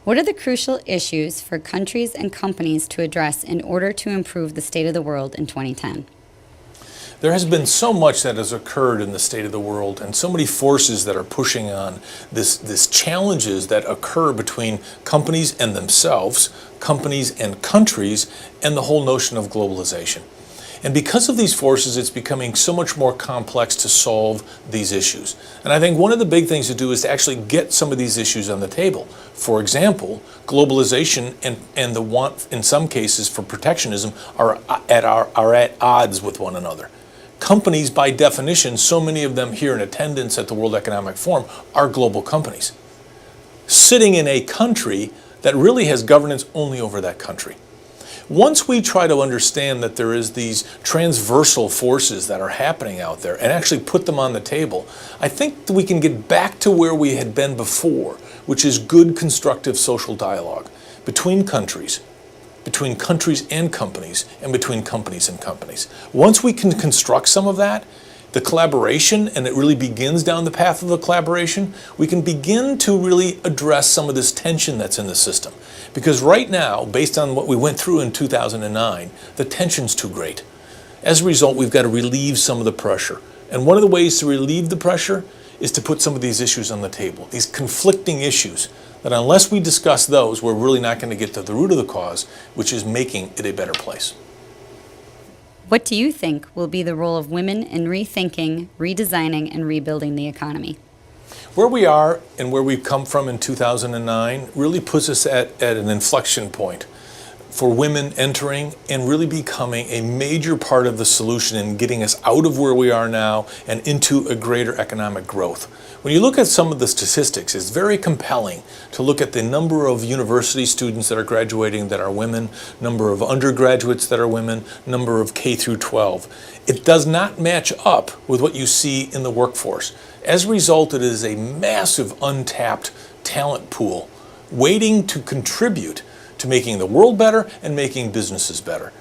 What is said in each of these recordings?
What are the crucial issues for countries and companies to address in order to improve the state of the world in 2010? There has been so much that has occurred in the state of the world and so many forces that are pushing on this challenges that occur between companies and themselves, companies and countries, and the whole notion of globalization. And because of these forces, it's becoming so much more complex to solve these issues. And I think one of the big things to do is to actually get some of these issues on the table. For example, globalization and the want, in some cases, for protectionism are at odds with one another. Companies, by definition, so many of them here in attendance at the World Economic Forum, are global companies, sitting in a country that really has governance only over that country. Once we try to understand that there is these transversal forces that are happening out there and actually put them on the table, I think that we can get back to where we had been before, which is good, constructive social dialogue between countries and companies, and between companies and companies. Once we can construct some of that, the collaboration, and it really begins down the path of the collaboration, we can begin to really address some of this tension that's in the system. Because right now, based on what we went through in 2009, the tension's too great. As a result, we've got to relieve some of the pressure. And one of the ways to relieve the pressure is to put some of these issues on the table, these conflicting issues, that unless we discuss those, we're really not going to get to the root of the cause, which is making it a better place. What do you think will be the role of women in rethinking, redesigning, and rebuilding the economy? Where we are and where we've come from in 2009 really puts us at an inflection point for women entering and really becoming a major part of the solution in getting us out of where we are now and into a greater economic growth. When you look at some of the statistics, it's very compelling to look at the number of university students that are graduating that are women, number of undergraduates that are women, number of K through 12. It does not match up with what you see in the workforce. As a result, it is a massive untapped talent pool waiting to contribute to making the world better and making businesses better.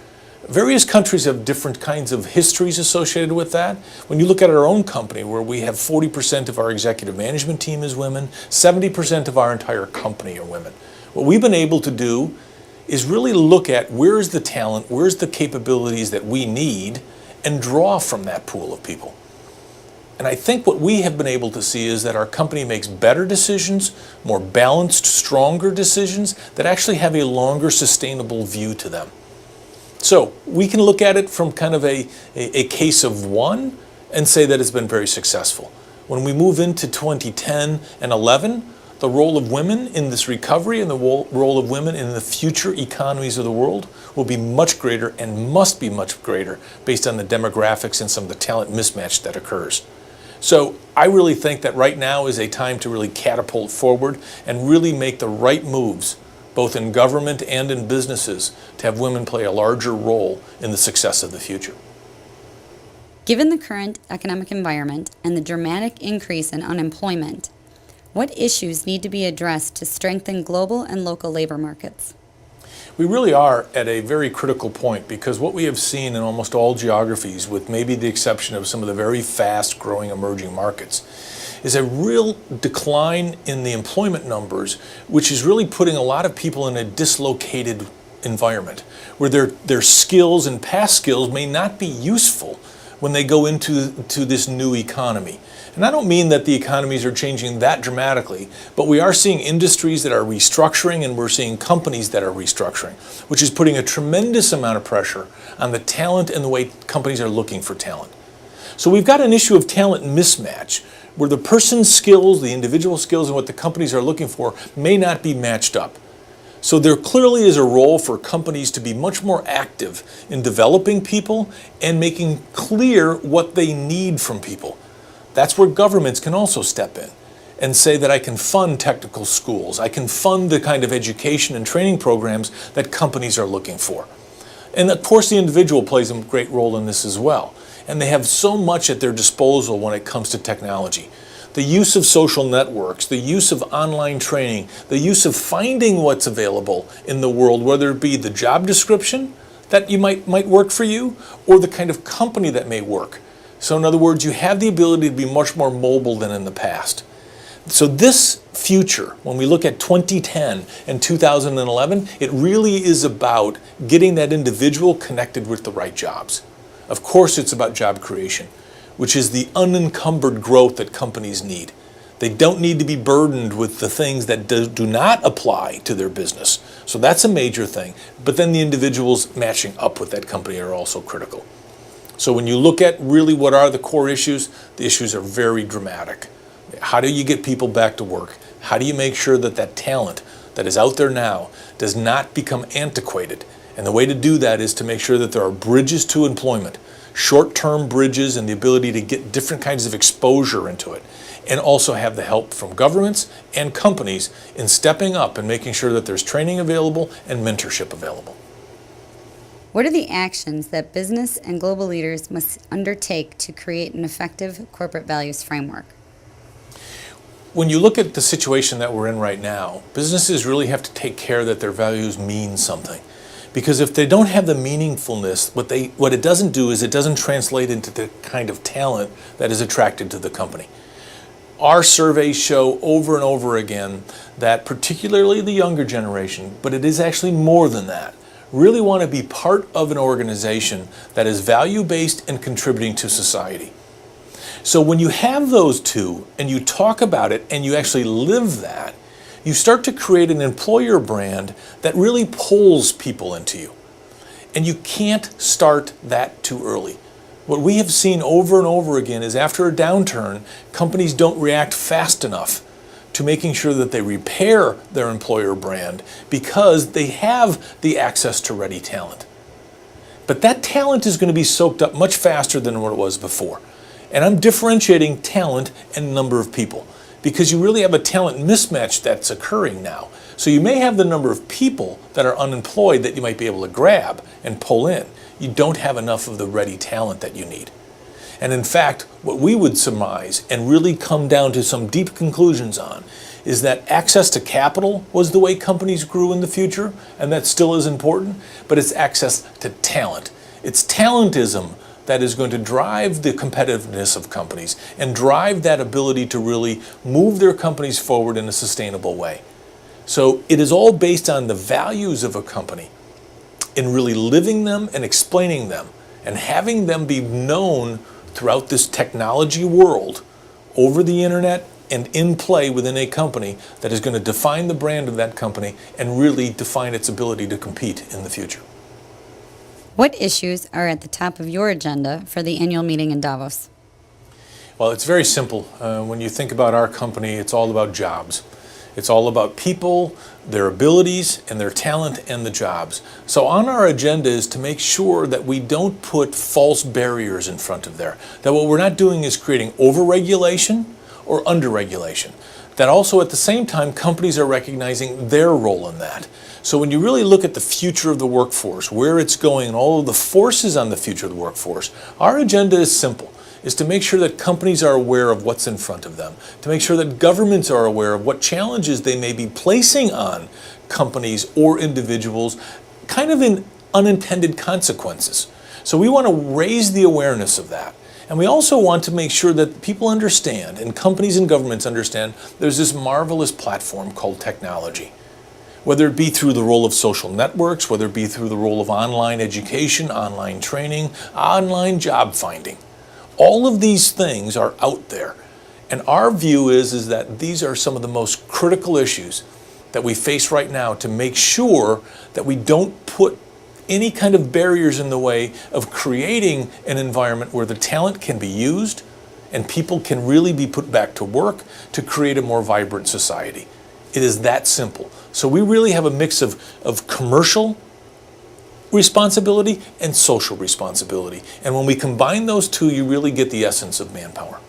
Various countries have different kinds of histories associated with that. When you look at our own company, where we have 40% of our executive management team is women, 70% of our entire company are women. What we've been able to do is really look at where's the talent, where's the capabilities that we need, and draw from that pool of people. And I think what we have been able to see is that our company makes better decisions, more balanced, stronger decisions that actually have a longer sustainable view to them. So we can look at it from kind of a case of one and say that it's been very successful. When we move into 2010 and 11, the role of women in this recovery and the role of women in the future economies of the world will be much greater and must be much greater based on the demographics and some of the talent mismatch that occurs. So I really think that right now is a time to really catapult forward and really make the right moves, both in government and in businesses, to have women play a larger role in the success of the future. Given the current economic environment and the dramatic increase in unemployment, what issues need to be addressed to strengthen global and local labor markets? We really are at a very critical point, because what we have seen in almost all geographies, with maybe the exception of some of the very fast growing emerging markets, is a real decline in the employment numbers, which is really putting a lot of people in a dislocated environment where their skills and past skills may not be useful when they go into this new economy. And I don't mean that the economies are changing that dramatically, but we are seeing industries that are restructuring, and we're seeing companies that are restructuring, which is putting a tremendous amount of pressure on the talent and the way companies are looking for talent. So we've got an issue of talent mismatch, where the person's skills, the individual skills, and what the companies are looking for may not be matched up. So there clearly is a role for companies to be much more active in developing people and making clear what they need from people. That's where governments can also step in and say that I can fund technical schools, I can fund the kind of education and training programs that companies are looking for. And of course the individual plays a great role in this as well. And they have so much at their disposal when it comes to technology. The use of social networks, the use of online training, the use of finding what's available in the world, whether it be the job description that you might work for you, or the kind of company that may work. So in other words, you have the ability to be much more mobile than in the past. So this future, when we look at 2010 and 2011, it really is about getting that individual connected with the right jobs. Of course, it's about job creation, which is the unencumbered growth that companies need. They don't need to be burdened with the things that do not apply to their business. So that's a major thing. But then the individuals matching up with that company are also critical. So when you look at really what are the core issues, the issues are very dramatic. How do you get people back to work? How do you make sure that that talent that is out there now does not become antiquated? And the way to do that is to make sure that there are bridges to employment, short-term bridges and the ability to get different kinds of exposure into it, and also have the help from governments and companies in stepping up and making sure that there's training available and mentorship available. What are the actions that business and global leaders must undertake to create an effective corporate values framework? When you look at the situation that we're in right now, businesses really have to take care that their values mean something. Because if they don't have the meaningfulness, what it doesn't do is it doesn't translate into the kind of talent that is attracted to the company. Our surveys show over and over again that particularly the younger generation, but it is actually more than that, really want to be part of an organization that is value-based and contributing to society. So when you have those two and you talk about it and you actually live that, you start to create an employer brand that really pulls people into you. And you can't start that too early. What we have seen over and over again is after a downturn, companies don't react fast enough to making sure that they repair their employer brand because they have the access to ready talent. But that talent is going to be soaked up much faster than what it was before. And I'm differentiating talent and number of people because you really have a talent mismatch that's occurring now. So you may have the number of people that are unemployed that you might be able to grab and pull in. You don't have enough of the ready talent that you need. And in fact, what we would surmise and really come down to some deep conclusions on is that access to capital was the way companies grew in the future, and that still is important, but it's access to talent. It's talentism that is going to drive the competitiveness of companies and drive that ability to really move their companies forward in a sustainable way. So it is all based on the values of a company in really living them and explaining them and having them be known throughout this technology world over the internet and in play within a company that is going to define the brand of that company and really define its ability to compete in the future. What issues are at the top of your agenda for the annual meeting in Davos? Well, it's very simple. When you think about our company, it's all about jobs. It's all about people, their abilities, and their talent and the jobs. So on our agenda is to make sure that we don't put false barriers in front of there. That what we're not doing is creating overregulation or underregulation. That also at the same time, companies are recognizing their role in that. So when you really look at the future of the workforce, where it's going, and all of the forces on the future of the workforce, our agenda is simple. Is to make sure that companies are aware of what's in front of them, to make sure that governments are aware of what challenges they may be placing on companies or individuals, kind of in unintended consequences. So we want to raise the awareness of that. And we also want to make sure that people understand, and companies and governments understand, there's this marvelous platform called technology. Whether it be through the role of social networks, whether it be through the role of online education, online training, online job finding. All of these things are out there. And our view is that these are some of the most critical issues that we face right now to make sure that we don't put any kind of barriers in the way of creating an environment where the talent can be used and people can really be put back to work to create a more vibrant society. It is that simple. So we really have a mix of commercial responsibility and social responsibility. And when we combine those two, you really get the essence of manpower.